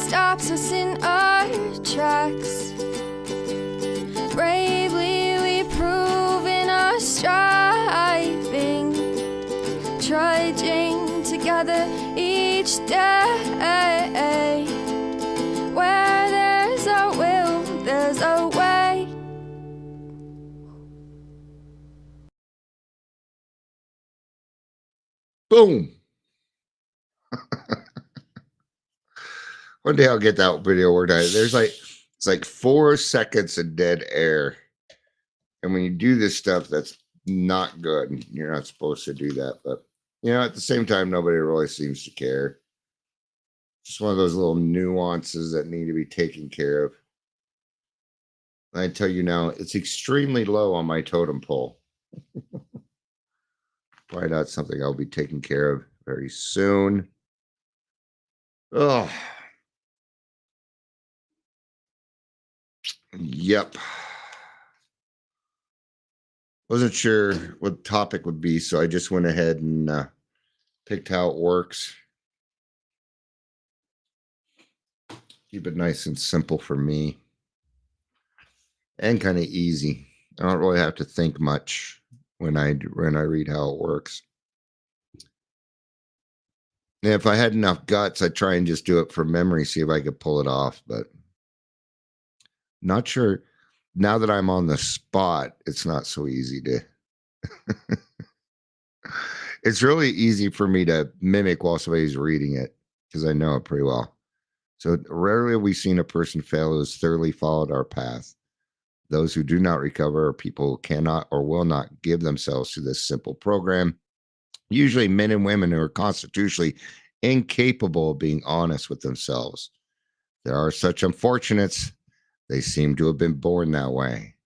stops us in our tracks. Bravely we prove in our striving, trudging together each day. Where there's a will, there's a way. Boom. One day I'll get that video worked out. It's like 4 seconds of dead air. And when you do this stuff, that's not good. You're not supposed to do that. But, at the same time, nobody really seems to care. Just one of those little nuances that need to be taken care of. I tell you now, it's extremely low on my totem pole. Probably not something I'll be taking care of very soon. Oh. Yep. Wasn't sure what the topic would be, so I just went ahead and picked how it works. Keep it nice and simple for me. And kind of easy. I don't really have to think much when I read how it works. And if I had enough guts, I'd try and just do it from memory, see if I could pull it off, but not sure. Now that I'm on the spot, it's not so easy to. It's really easy for me to mimic while somebody's reading it because I know it pretty well. So rarely have we seen a person fail who has thoroughly followed our path. Those who do not recover are people who cannot or will not give themselves to this simple program. Usually men and women who are constitutionally incapable of being honest with themselves. There are such unfortunates. They seem to have been born that way.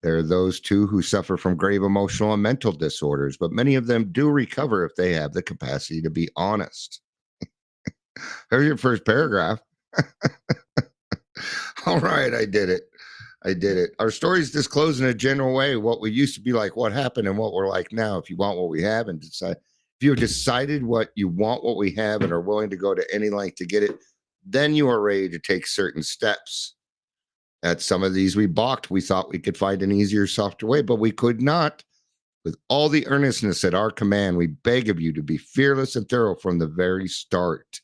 There are those, too, who suffer from grave emotional and mental disorders, but many of them do recover if they have the capacity to be honest. There's your first paragraph. All right, I did it. Our stories disclose in a general way what we used to be like, what happened, and what we're like now. If you want what we have and decide, if you have decided what you want, what we have, and are willing to go to any length to get it, then you are ready to take certain steps. At some of these we balked. We thought we could find an easier, softer way, but we could not. With all the earnestness at our command, we beg of you to be fearless and thorough from the very start.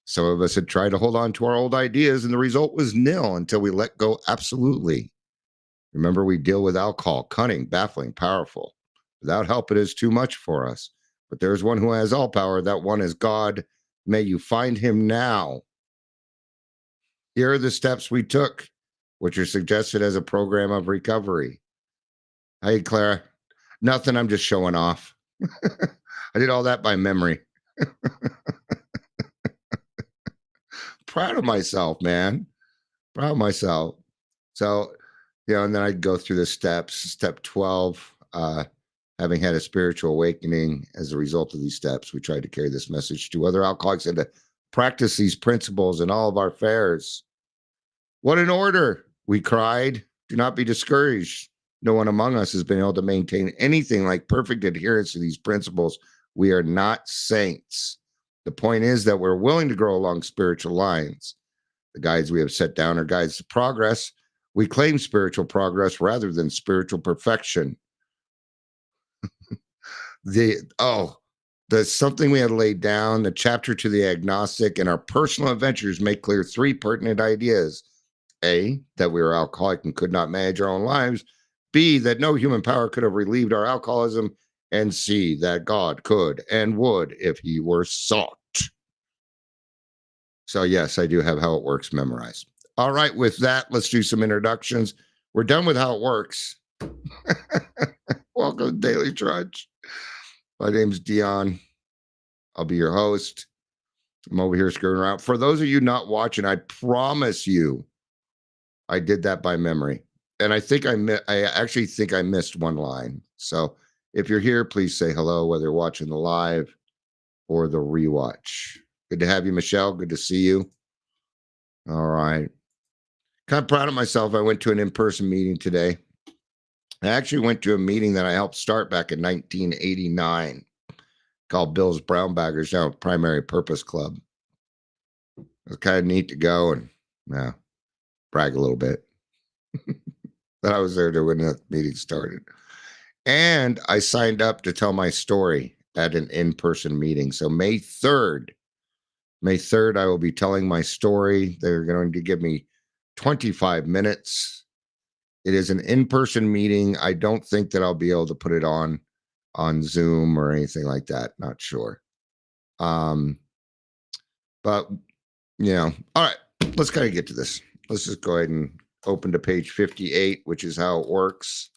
Some of us had tried to hold on to our old ideas, and the result was nil until we let go absolutely. Remember, we deal with alcohol, cunning, baffling, powerful. Without help, it is too much for us. But there is one who has all power. That one is God. May you find him now. Here are the steps we took, which are suggested as a program of recovery. Hey, Clara. Nothing. I'm just showing off. I did all that by memory. Proud of myself, man. Proud of myself. So, and then I'd go through the steps. Step 12, having had a spiritual awakening as a result of these steps, we tried to carry this message to other alcoholics and to practice these principles in all of our affairs. What an order, we cried. Do not be discouraged. No one among us has been able to maintain anything like perfect adherence to these principles. We are not saints. The point is that we're willing to grow along spiritual lines. The guides we have set down are guides to progress. We claim spiritual progress rather than spiritual perfection. There's something we had laid down, the chapter to the agnostic, and our personal adventures make clear 3 pertinent ideas. A, that we were alcoholic and could not manage our own lives. B, that no human power could have relieved our alcoholism. And C, that God could and would if he were sought. So yes, I do have how it works memorized. All right, with that, let's do some introductions. We're done with how it works. Welcome to Daily Trudge. My name's Dion. I'll be your host. I'm over here screwing around. For those of you not watching, I promise you, I did that by memory. And I actually think I missed one line. So if you're here, please say hello, whether you're watching the live or the rewatch. Good to have you, Michelle. Good to see you. All right. Kind of proud of myself. I went to an in-person meeting today. I actually went to a meeting that I helped start back in 1989 called Bill's Brown Baggers, now Primary Purpose Club. It was kind of neat to go and brag a little bit that I was there to when the meeting started. And I signed up to tell my story at an in-person meeting. So May 3rd, I will be telling my story. They're going to give me 25 minutes. It is an in-person meeting. I don't think that I'll be able to put it on Zoom or anything like that. Not sure. But all right, let's kind of get to this. Let's just go ahead and open to page 58, which is how it works.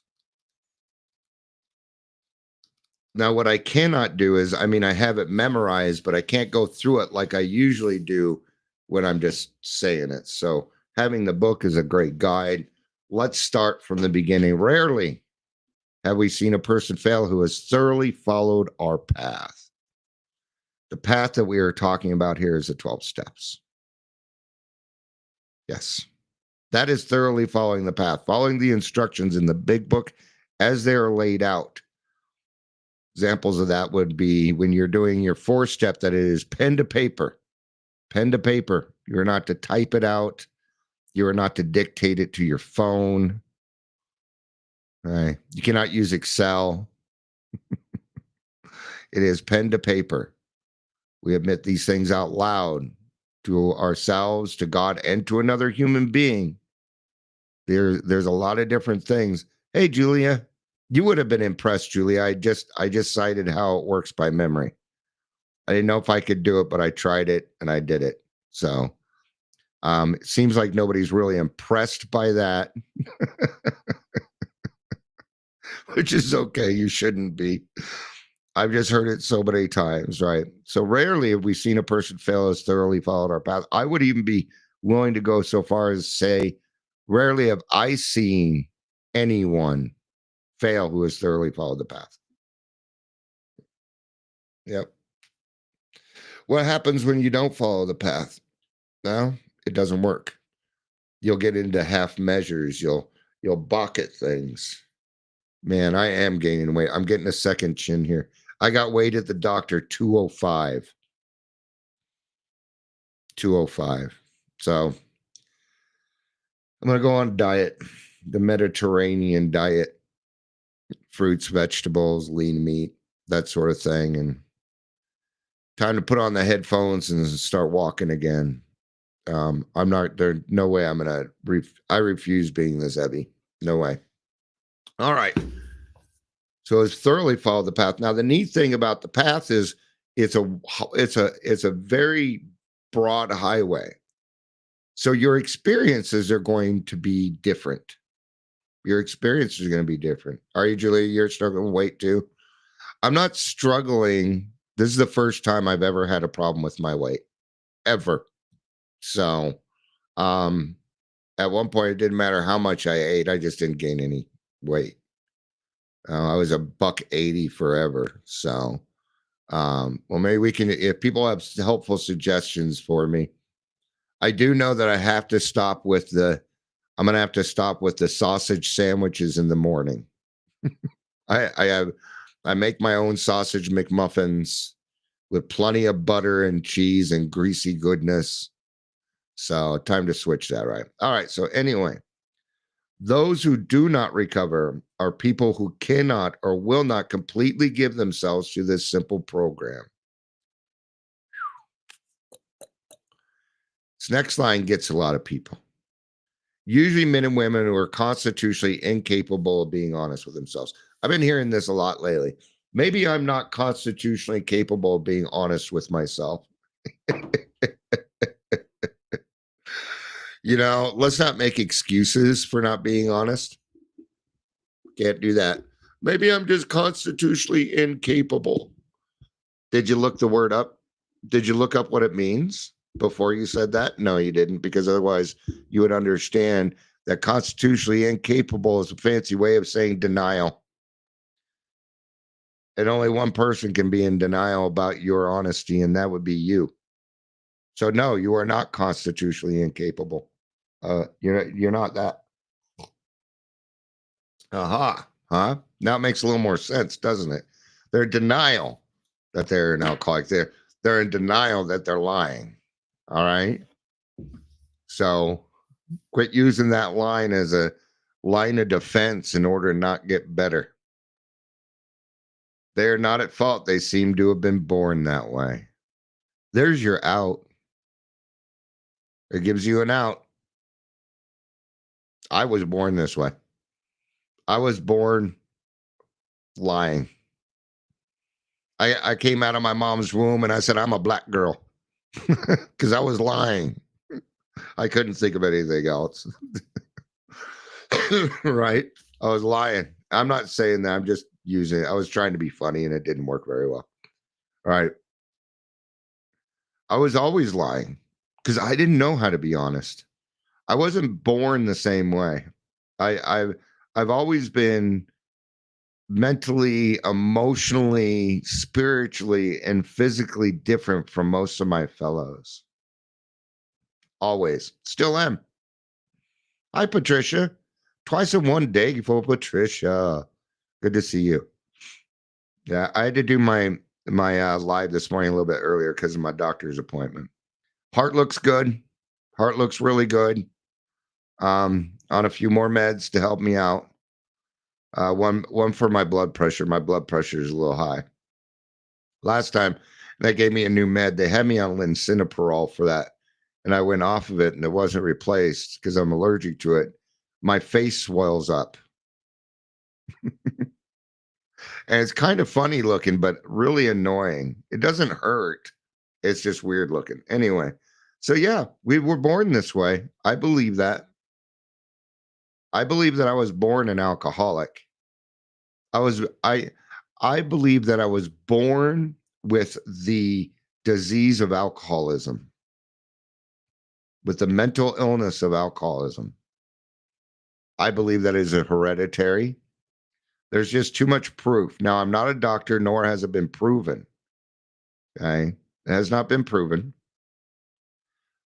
Now, what I cannot do is, I have it memorized, but I can't go through it like I usually do when I'm just saying it. So having the book is a great guide. Let's start from the beginning. Rarely have we seen a person fail who has thoroughly followed our path. The path that we are talking about here is the 12 steps. Yes, that is thoroughly following the path, following the instructions in the big book as they are laid out. Examples of that would be when you're doing your 4-step, that it is pen to paper. Pen to paper. You're not to type it out. You are not to dictate it to your phone. All right. You cannot use Excel. It is pen to paper. We admit these things out loud to ourselves, to God, and to another human being. There's a lot of different things. Hey, Julia, you would have been impressed, Julia. I just cited how it works by memory. I didn't know if I could do it, but I tried it and I did it. So it seems like nobody's really impressed by that, which is okay. You shouldn't be. I've just heard it so many times, right? So rarely have we seen a person fail as thoroughly followed our path. I would even be willing to go so far as say, rarely have I seen anyone fail who has thoroughly followed the path. Yep. What happens when you don't follow the path? No, it doesn't work. You'll get into half measures. You'll balk at things. Man, I am gaining weight. I'm getting a second chin here. I got weighed at the doctor 205. 205. So I'm going to go on a diet, the Mediterranean diet, fruits, vegetables, lean meat, that sort of thing. And time to put on the headphones and start walking again. I'm not, there's no way I'm going to, I refuse being this heavy. No way. All right. So it's thoroughly followed the path. Now, the neat thing about the path is it's a very broad highway. So your experiences are going to be different. Your experiences are going to be different. Are you, Julia? You're struggling with weight too? I'm not struggling. This is the first time I've ever had a problem with my weight, ever. So at one point, it didn't matter how much I ate. I just didn't gain any weight. I was a $180 forever. So, well, maybe we can, if people have helpful suggestions for me. I do know that I have to stop with I'm going to have to stop with the sausage sandwiches in the morning. I make my own sausage McMuffins with plenty of butter and cheese and greasy goodness. So time to switch that, right? All right. So anyway, those who do not recover are people who cannot or will not completely give themselves to this simple program. This next line gets a lot of people. Usually men and women who are constitutionally incapable of being honest with themselves. I've been hearing this a lot lately. Maybe I'm not constitutionally capable of being honest with myself. Let's not make excuses for not being honest. Can't do that. Maybe I'm just constitutionally incapable. Did you look the word up? Did you look up what it means before you said that? No, you didn't, because otherwise you would understand that constitutionally incapable is a fancy way of saying denial. And only one person can be in denial about your honesty, and that would be you. So no, you are not constitutionally incapable. You're not that. Aha. Huh? Now it makes a little more sense, doesn't it? They're in denial that they're an alcoholic. They're in denial that they're lying. All right. So quit using that line as a line of defense in order to not get better. They are not at fault. They seem to have been born that way. There's your out. It gives you an out. I was born this way. I was born lying. I came out of my mom's womb and I said, I'm a black girl because I was lying. I couldn't think of anything else. Right? I was lying. I'm not saying that. I'm just using it. I was trying to be funny and it didn't work very well. All right. I was always lying because I didn't know how to be honest. I wasn't born the same way. I've always been mentally, emotionally, spiritually, and physically different from most of my fellows. Always. Still am. Hi, Patricia. Twice in one day for Patricia. Good to see you. Yeah, I had to do my live this morning a little bit earlier because of my doctor's appointment. Heart looks good. Heart looks really good. On a few more meds to help me out. One for my blood pressure. My blood pressure is a little high. Last time they gave me a new med. They had me on lisinopril for that, and I went off of it, and it wasn't replaced because I'm allergic to it. My face swells up, and it's kind of funny looking, but really annoying. It doesn't hurt. It's just weird looking. Anyway, so yeah, we were born this way. I believe that. I believe that I was born an alcoholic. I believe that I was born with the disease of alcoholism, with the mental illness of alcoholism. I believe that is a hereditary. There's just too much proof. Now, I'm not a doctor, nor has it been proven. Okay? It has not been proven.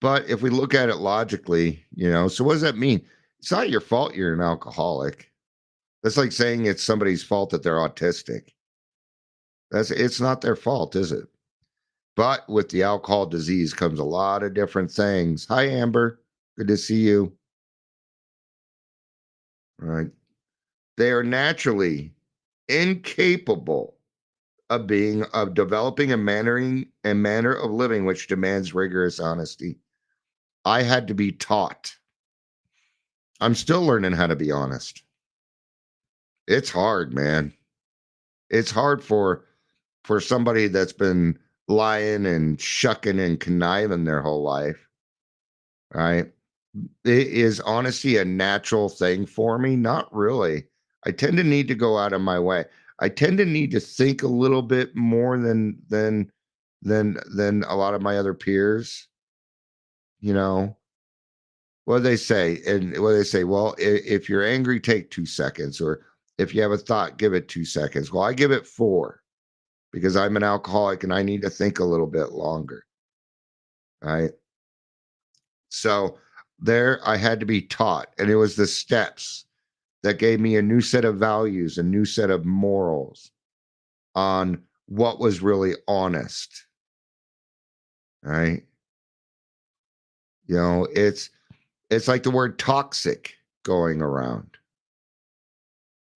But if we look at it logically, so what does that mean? It's not your fault you're an alcoholic. That's like saying it's somebody's fault that they're autistic. It's not their fault, is it? But with the alcohol disease comes a lot of different things. Hi, Amber. Good to see you. All right. They are naturally incapable of developing a manner of living which demands rigorous honesty. I had to be taught. I'm still learning how to be honest. It's hard, man. It's hard for somebody that's been lying and shucking and conniving their whole life. Right? Is honesty a natural thing for me? Not really. I tend to need to go out of my way. I tend to need to think a little bit more than a lot of my other peers. What do they say? And what do they say? Well, if you're angry, take 2 seconds. Or if you have a thought, give it 2 seconds. Well, I give it 4 because I'm an alcoholic and I need to think a little bit longer. Right? So there I had to be taught. And it was the steps that gave me a new set of values, a new set of morals on what was really honest. Right? It's like the word toxic going around.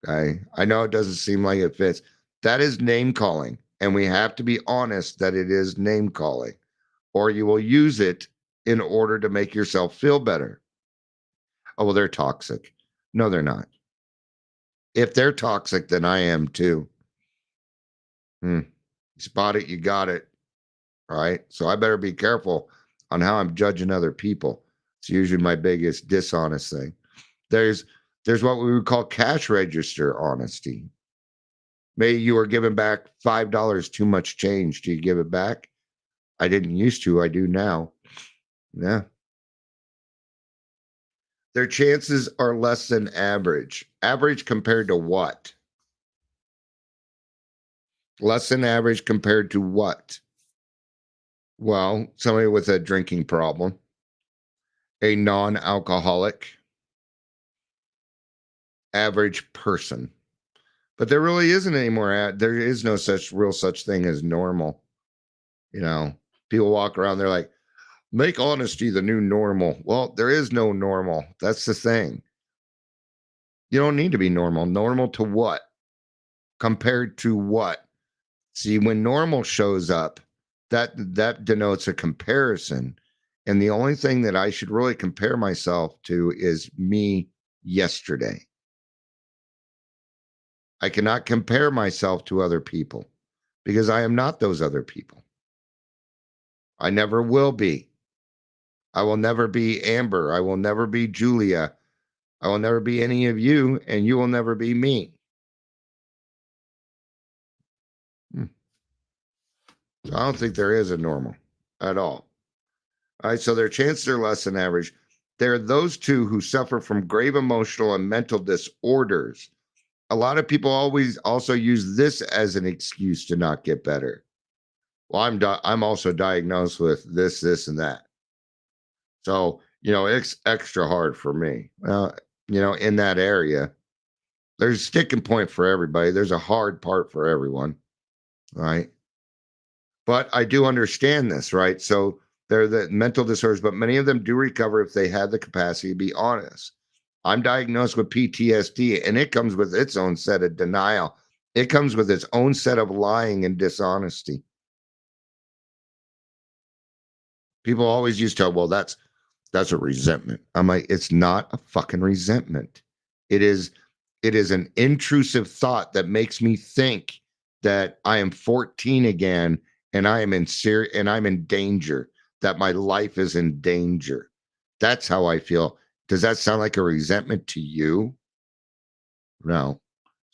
Okay. I know it doesn't seem like it fits. That is name calling. And we have to be honest that it is name calling, or you will use it in order to make yourself feel better. Oh, well, they're toxic. No, they're not. If they're toxic, then I am too. You spot it, you got it. All right. So I better be careful on how I'm judging other people. It's usually my biggest dishonest thing. There's what we would call cash register honesty. Maybe you were giving back $5 too much change. Do you give it back? I didn't used to. I do now. Yeah. Their chances are less than average. Average compared to what? Less than average compared to what? Well, somebody with a drinking problem, a non-alcoholic, average person. But there really isn't any more. There is no such thing as normal. People walk around, they're like, Make honesty the new normal. Well, there is no normal. That's the thing. You don't need to be normal. Normal to what? Compared to what? See, when normal shows up, that denotes a comparison. And the only thing that I should really compare myself to is me yesterday. I cannot compare myself to other people because I am not those other people. I never will be. I will never be Amber. I will never be Julia. I will never be any of you, and you will never be me. So I don't think there is a normal at all. All right, so their chances are less than average. There are those two who suffer from grave emotional and mental disorders. A lot of people always also use this as an excuse to not get better. Well, I'm also diagnosed with this, and that. So, it's extra hard for me. In that area, there's a sticking point for everybody. There's a hard part for everyone, right? But I do understand this, right? So they're the mental disorders, but many of them do recover if they have the capacity to be honest. I'm diagnosed with PTSD, and it comes with its own set of denial. It comes with its own set of lying and dishonesty. People always used to, well, that's a resentment. I'm like, it's not a fucking resentment. It is an intrusive thought that makes me think that I am 14 again and I'm in danger, that my life is in danger. That's how I feel. Does that sound like a resentment to you? No.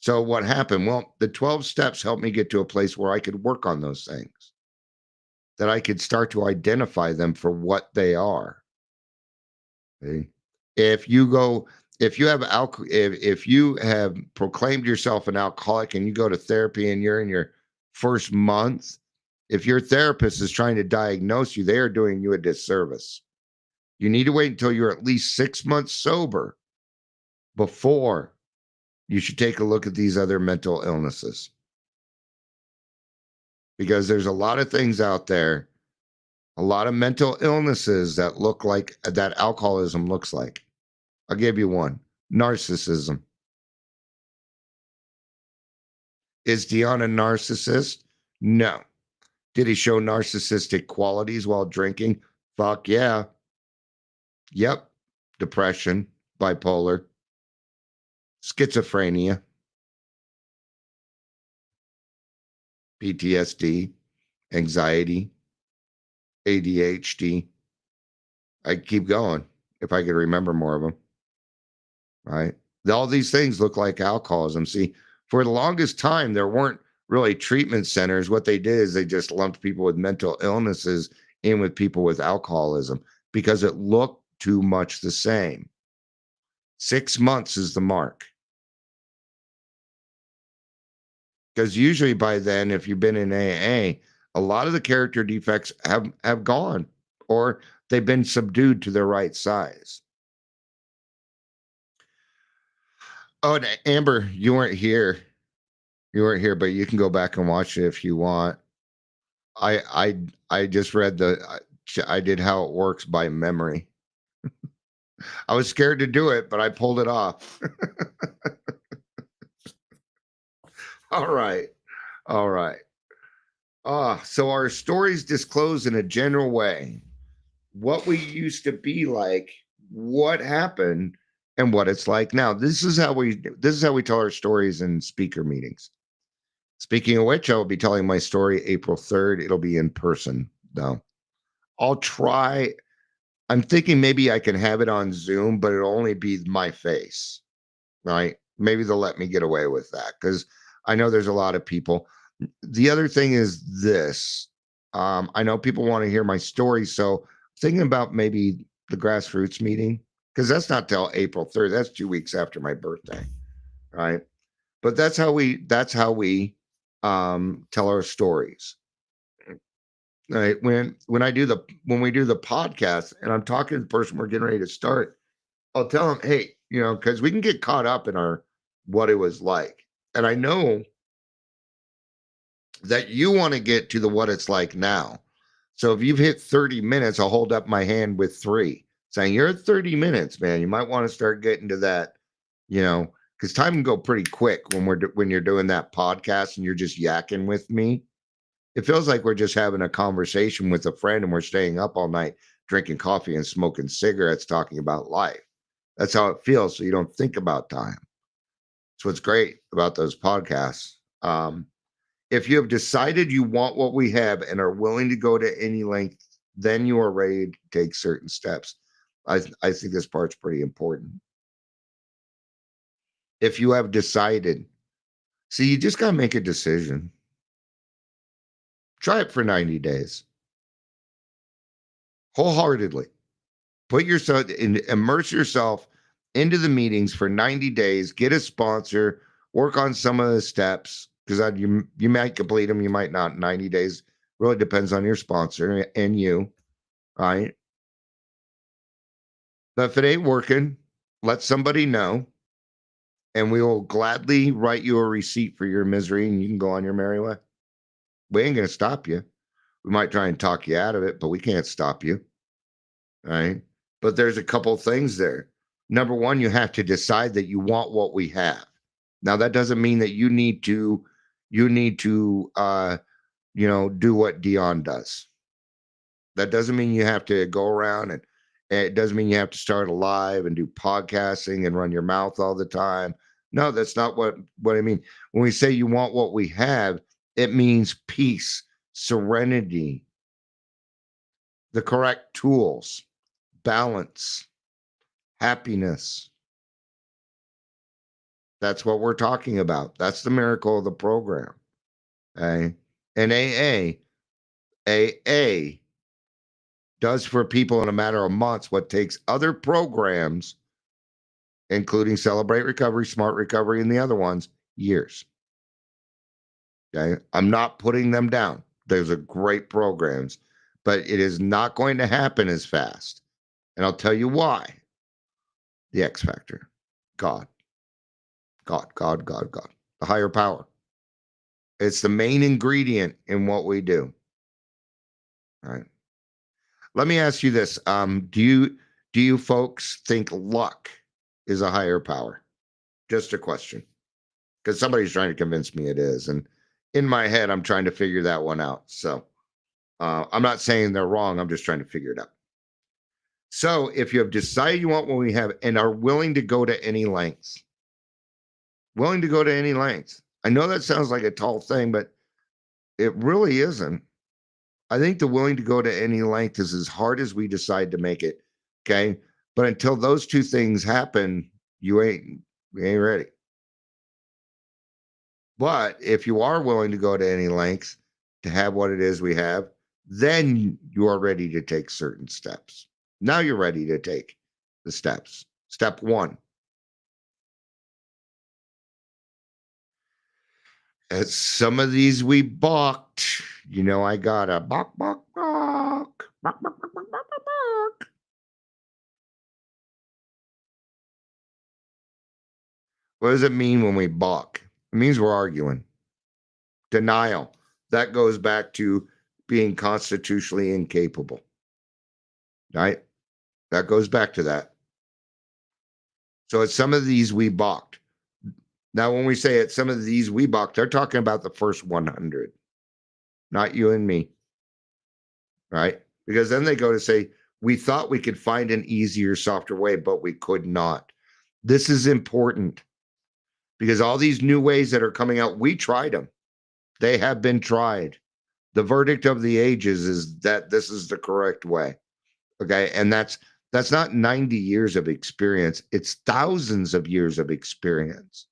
So what happened? Well, the 12 steps helped me get to a place where I could work on those things, that I could start to identify them for what they are. Okay? If you have proclaimed yourself an alcoholic and you go to therapy and you're in your first month, if your therapist is trying to diagnose you, they are doing you a disservice. You need to wait until you're at least 6 months sober before you should take a look at these other mental illnesses. Because there's a lot of things out there, a lot of mental illnesses that look like that alcoholism looks like. I'll give you one. Narcissism. Is Dion a narcissist? No. Did he show narcissistic qualities while drinking? Fuck yeah. Yep. Depression, bipolar, schizophrenia, PTSD, anxiety, ADHD. I keep going if I could remember more of them. Right? All these things look like alcoholism. See, for the longest time, there weren't really treatment centers. What they did is they just lumped people with mental illnesses in with people with alcoholism because it looked too much the same. 6 months is the mark. Because usually by then, if you've been in AA, a lot of the character defects have gone, or they've been subdued to their right size. Oh, and Amber, you weren't here. But you can go back and watch it if you want. I just read I did How It Works by memory. I was scared to do it, but I pulled it off. All right. So our stories disclose in a general way what we used to be like, what happened, and what it's like now. This is how we tell our stories in speaker meetings. Speaking of which, I will be telling my story April 3rd. It'll be in person, though. I'll try. I'm thinking maybe I can have it on Zoom, but it'll only be my face, right? Maybe they'll let me get away with that because I know there's a lot of people. The other thing is this. I know people want to hear my story, so thinking about maybe the grassroots meeting, because that's not till April 3rd. That's 2 weeks after my birthday, right? But that's how we tell our stories. Right. When we do the podcast and I'm talking to the person we're getting ready to start, I'll tell them, hey, because we can get caught up in what it was like. And I know that you want to get to the what it's like now. So if you've hit 30 minutes, I'll hold up my hand with 3, saying you're at 30 minutes, man. You might want to start getting to that, because time can go pretty quick when you're doing that podcast and you're just yakking with me. It feels like we're just having a conversation with a friend and we're staying up all night drinking coffee and smoking cigarettes, talking about life. That's how it feels. So you don't think about time. That's what's great about those podcasts. If you have decided you want what we have and are willing to go to any length, then you are ready to take certain steps. I think this part's pretty important. If you have decided, see, you just got to make a decision. Try it for 90 days. Wholeheartedly. Immerse yourself into the meetings for 90 days, get a sponsor, work on some of the steps, because you might complete them, you might not. 90 days really depends on your sponsor and you, right? But if it ain't working, let somebody know, and we will gladly write you a receipt for your misery, and you can go on your merry way. We ain't going to stop you. We might try and talk you out of it, but we can't stop you, right? But there's a couple things there. Number one, you have to decide that you want what we have. Now, that doesn't mean that you need to do what Dion does. That doesn't mean you have to go around, and it doesn't mean you have to start a live and do podcasting and run your mouth all the time. No, that's not what I mean. When we say you want what we have, it means peace, serenity, the correct tools, balance, happiness. That's what we're talking about. That's the miracle of the program. Okay? And AA does for people in a matter of months what takes other programs, including Celebrate Recovery, Smart Recovery, and the other ones, years. Okay? I'm not putting them down. Those are great programs, but it is not going to happen as fast. And I'll tell you why. The X factor. God. The higher power. It's the main ingredient in what we do. All right. Let me ask you this. Do you folks think luck is a higher power? Just a question. Because somebody's trying to convince me it is. And in my head, I'm trying to figure that one out. So I'm not saying they're wrong. I'm just trying to figure it out. So if you have decided you want what we have and are willing to go to any lengths, I know that sounds like a tall thing, but it really isn't. I think the willing to go to any length is as hard as we decide to make it. Okay. But until those two things happen, we ain't ready. But if you are willing to go to any lengths to have what it is we have, then you are ready to take certain steps. Now you're ready to take the steps. Step 1. At some of these we balked. I got a balk. What does it mean when we balk? It means we're arguing. Denial. That goes back to being constitutionally incapable. Right? That goes back to that. So at some of these we balked. Now, when we say at some of these we balked, they're talking about the first 100, not you and me, right? Because then they go to say, we thought we could find an easier, softer way, but we could not. This is important because all these new ways that are coming out, we tried them. They have been tried. The verdict of the ages is that this is the correct way, okay? And that's not 90 years of experience. It's thousands of years of experience.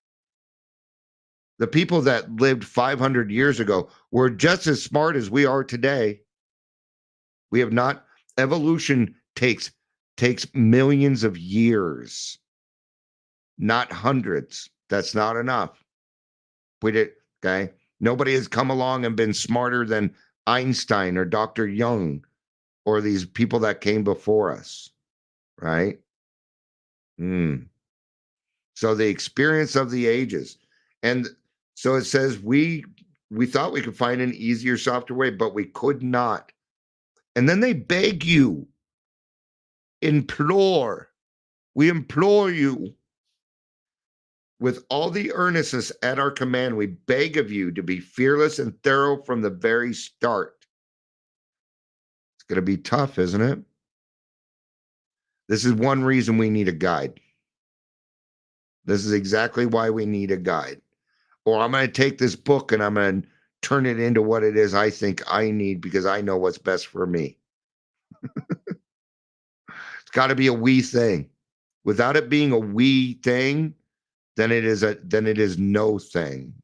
The people that lived 500 years ago were just as smart as we are today. We have not. Evolution takes millions of years, not hundreds. That's not enough. Okay? Nobody has come along and been smarter than Einstein or Dr. Young or these people that came before us, right? So the experience of the ages. And so it says we thought we could find an easier, softer way, but we could not. And then they beg you, implore. We implore you with all the earnestness at our command. We beg of you to be fearless and thorough from the very start. It's going to be tough, isn't it? This is one reason we need a guide. This is exactly why we need a guide. Or I'm going to take this book and I'm going to turn it into what it is I think I need because I know what's best for me. It's got to be a we thing. Without it being a we thing, then it is no thing.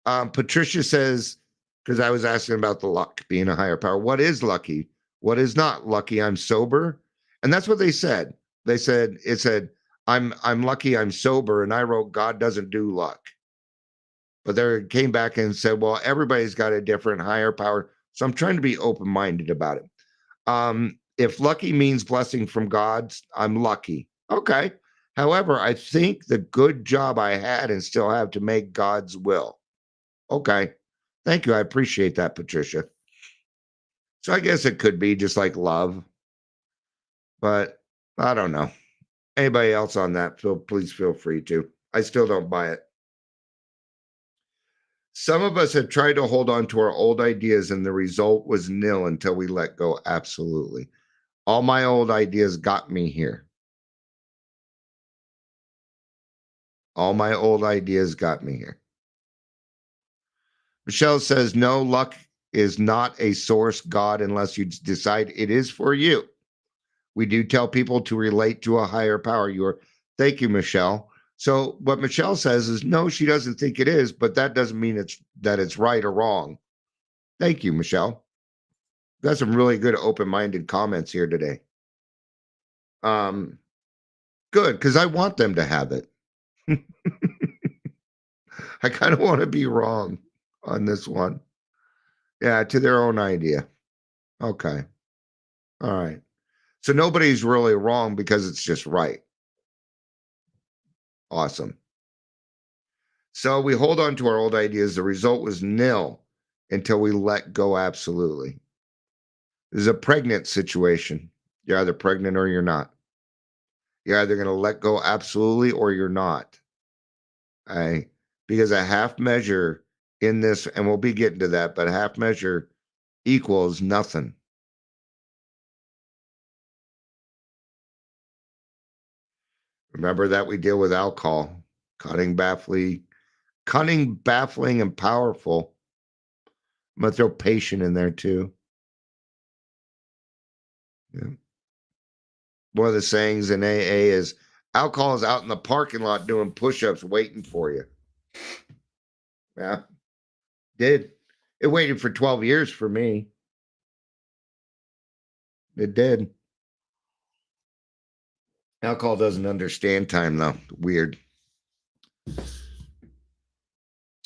Patricia says, because I was asking about the luck being a higher power. What is lucky? What is not lucky? I'm sober. And that's what they said. It said, I'm lucky I'm sober. And I wrote, God doesn't do luck. But they came back and said, well, everybody's got a different higher power. So I'm trying to be open-minded about it. If lucky means blessing from God, I'm lucky. Okay. However, I think the good job I had and still have to make God's will. Okay. Thank you. I appreciate that, Patricia. So I guess it could be just like love. But I don't know. Anybody else on that, please feel free to. I still don't buy it. Some of us have tried to hold on to our old ideas and the result was nil until we let go. Absolutely. All my old ideas got me here. All my old ideas got me here. Michelle says, no, luck is not a source God unless you decide it is for you. We do tell people to relate to a higher power. Thank you, Michelle. So what Michelle says is, no, she doesn't think it is, but that doesn't mean it's right or wrong. Thank you, Michelle. Got some really good open-minded comments here today. Good, because I want them to have it. I kind of want to be wrong on this one. Yeah, to their own idea. Okay. All right. So nobody's really wrong because it's just right. Awesome. So we hold on to our old ideas. The result was nil until we let go absolutely. This is a pregnant situation. You're either pregnant or you're not. You're either going to let go absolutely or you're not. Because a half measure in this, and we'll be getting to that, but a half measure equals nothing. Remember that we deal with alcohol, cunning, baffling, and powerful. I'm going to throw patient in there too. Yeah. One of the sayings in AA is alcohol is out in the parking lot doing push-ups waiting for you. Yeah, did. It waited for 12 years for me. It did. Alcohol doesn't understand time, though. Weird.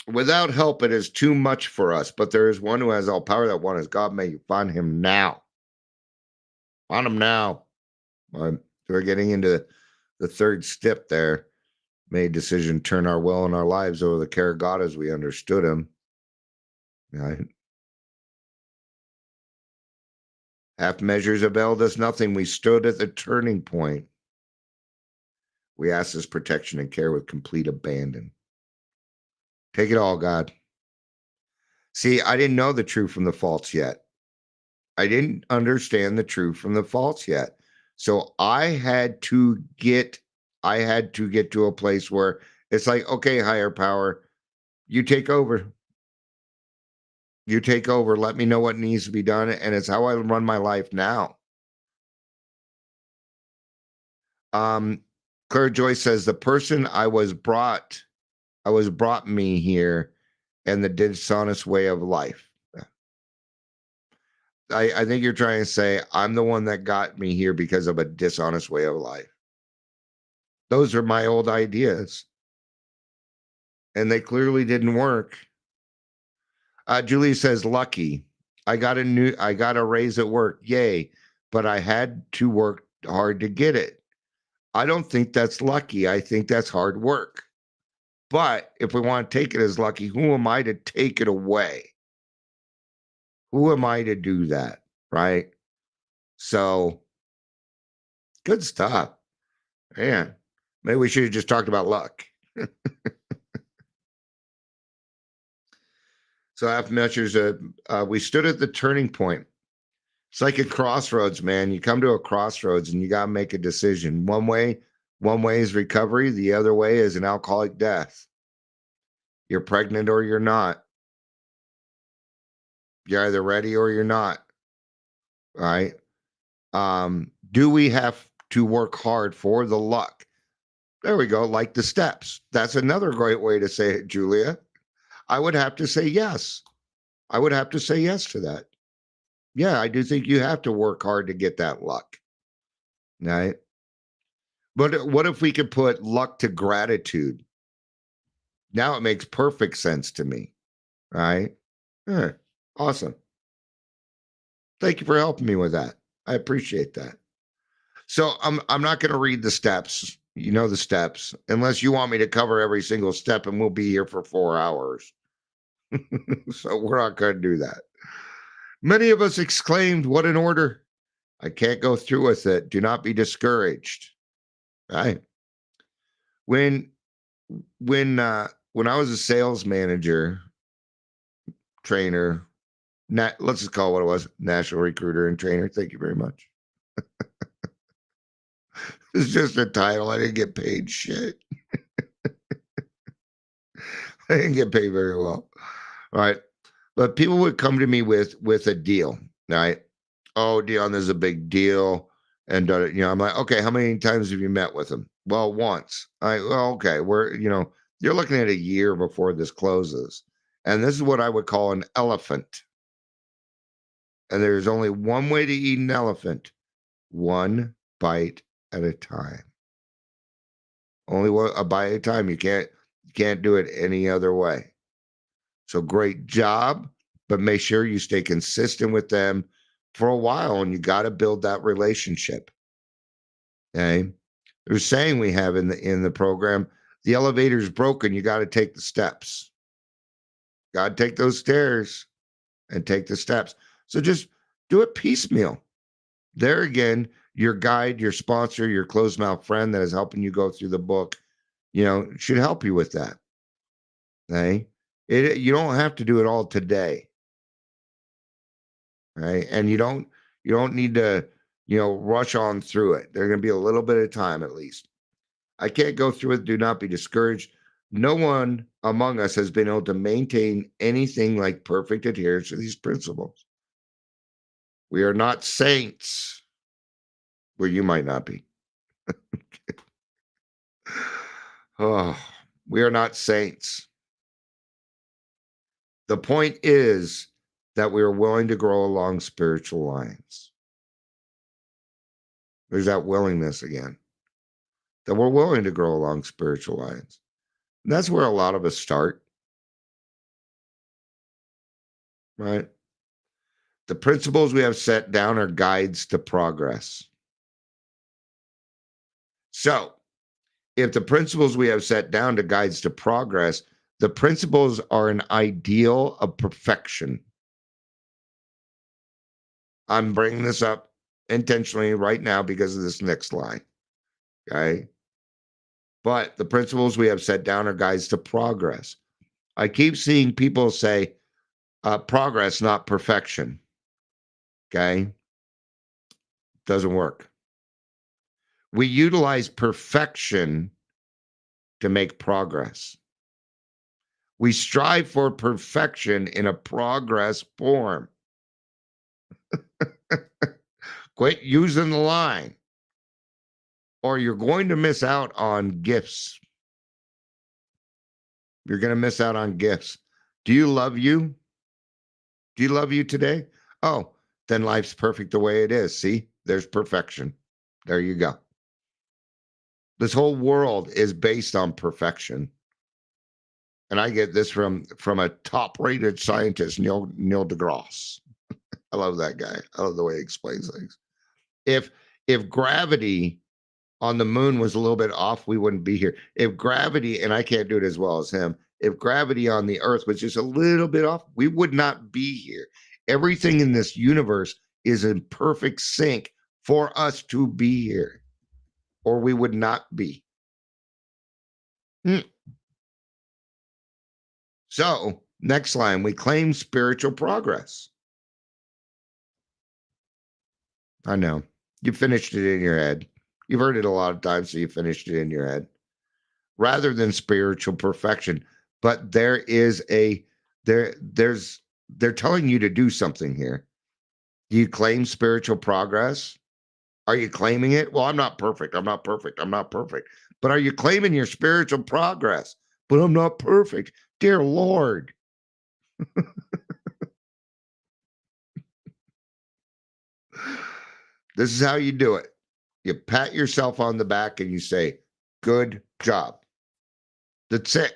Without help, it is too much for us, but there is one who has all power. That one is God. May you find him now. Find him now. So we're getting into the third step there. Made decision, turn our will and our lives over the care of God as we understood him. Right? Half measures availed us nothing. We stood at the turning point. We asked his protection and care with complete abandon. Take it all, God. See, I didn't know the true from the false yet. I didn't understand the true from the false yet. So I had to get to a place where it's like, okay, higher power, you take over. You take over. Let me know what needs to be done. And it's how I run my life now. Claire Joyce says, the person I was brought me here and the dishonest way of life. I think you're trying to say I'm the one that got me here because of a dishonest way of life. Those are my old ideas. And they clearly didn't work. Julie says, lucky. I got a raise at work. Yay. But I had to work hard to get it. I don't think that's lucky. I think that's hard work. But if we want to take it as lucky, who am I to take it away? Who am I to do that? Right? So good stuff. Man, maybe we should have just talked about luck. So after measures, we stood at the turning point. It's like a crossroads, man. You come to a crossroads and you got to make a decision. One way is recovery. The other way is an alcoholic death. You're pregnant or you're not. You're either ready or you're not. Right? Do we have to work hard for the luck? There we go. Like the steps. That's another great way to say it, Julia. I would have to say yes. I would have to say yes to that. Yeah, I do think you have to work hard to get that luck. Right? But what if we could put luck to gratitude? Now it makes perfect sense to me. Right? Yeah, awesome. Thank you for helping me with that. I appreciate that. So I'm not going to read the steps. You know the steps, unless you want me to cover every single step, and we'll be here for 4 hours. So we're not going to do that. Many of us exclaimed, "What an order! I can't go through with it. Do not be discouraged." Right? When I was a sales manager, trainer, let's just call it what it was, national recruiter and trainer. Thank you very much. It's just a title. I didn't get paid shit. I didn't get paid very well. All right. But people would come to me with a deal. Right. Oh, Dion, this is a big deal. And, I'm like, okay, how many times have you met with them? Well, once. Well, okay. You're looking at a year before this closes. And this is what I would call an elephant. And there's only one way to eat an elephant, one bite at a time. Only a bite at a time. You can't do it any other way. So great job, but make sure you stay consistent with them for a while, and you got to build that relationship. Okay. There's a saying we have in the program: the elevator's broken, you got to take the steps. Got to take those stairs and take the steps. So just do it piecemeal. There again, your guide, your sponsor, your closed mouth friend that is helping you go through the book, should help you with that. Okay. You don't have to do it all today. Right. And you don't need to, rush on through it. There's going to be a little bit of time at least. I can't go through it. Do not be discouraged. No one among us has been able to maintain anything like perfect adherence to these principles. We are not saints. Well, you might not be. Oh, we are not saints. The point is that we are willing to grow along spiritual lines. There's that willingness again. That we're willing to grow along spiritual lines. And that's where a lot of us start. Right? The principles we have set down are guides to progress. So, if the principles we have set down to guides to progress, the principles are an ideal of perfection. I'm bringing this up intentionally right now because of this next line. Okay. But the principles we have set down are guides to progress. I keep seeing people say progress, not perfection. Okay. Doesn't work. We utilize perfection to make progress. We strive for perfection in a progress form. Quit using the line, or you're going to miss out on gifts. You're going to miss out on gifts. Do you love you? Do you love you today? Oh, then life's perfect the way it is. See, there's perfection. There you go. This whole world is based on perfection. And I get this from a top-rated scientist, Neil deGrasse. I love that guy. I love the way he explains things. If gravity on the moon was a little bit off, we wouldn't be here. If gravity, and I can't do it as well as him, if gravity on the earth was just a little bit off, we would not be here. everything in this universe is in perfect sync for us to be here, or we would not be. So, next line, we claim spiritual progress. I know. You finished it in your head. You've heard it a lot of times, so you finished it in your head. Rather than spiritual perfection. But they're telling you to do something here. Do you claim spiritual progress? Are you claiming it? Well, I'm not perfect. I'm not perfect. I'm not perfect. But are you claiming your spiritual progress? But I'm not perfect. Dear Lord. This is how you do it. You pat yourself on the back and you say, good job. That's it.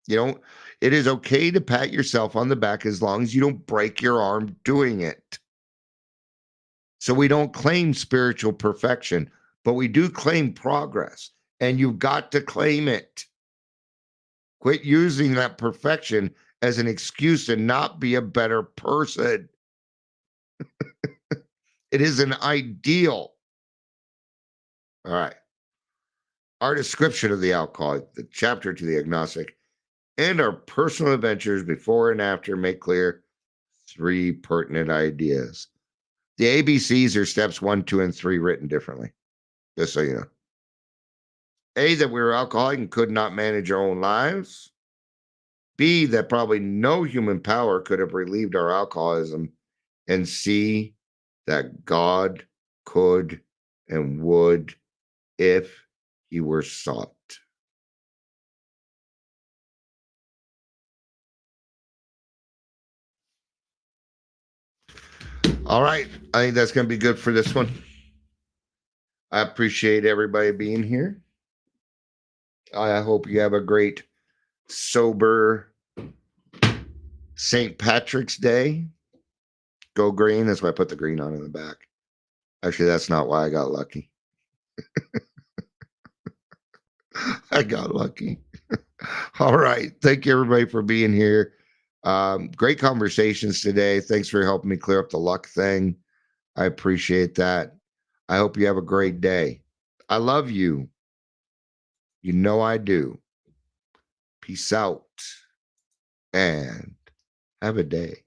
It is okay to pat yourself on the back as long as you don't break your arm doing it. So we don't claim spiritual perfection, but we do claim progress, and you've got to claim it. Quit using that perfection as an excuse to not be a better person. It is an ideal. All right. Our description of the alcoholic, the chapter to the agnostic, and our personal adventures before and after make clear 3 pertinent ideas. The ABCs are steps 1, 2, and 3 written differently, just so you know. A, that we were alcoholic and could not manage our own lives. B, that probably no human power could have relieved our alcoholism. And C, that God could and would if he were sought. All right. I think that's going to be good for this one. I appreciate everybody being here. I hope you have a great, sober St. Patrick's Day. Go green. That's why I put the green on in the back. Actually, that's not why I got lucky. I got lucky. All right. Thank you, everybody, for being here. Great conversations today. Thanks for helping me clear up the luck thing. I appreciate that. I hope you have a great day. I love you. You know I do. Peace out and have a day.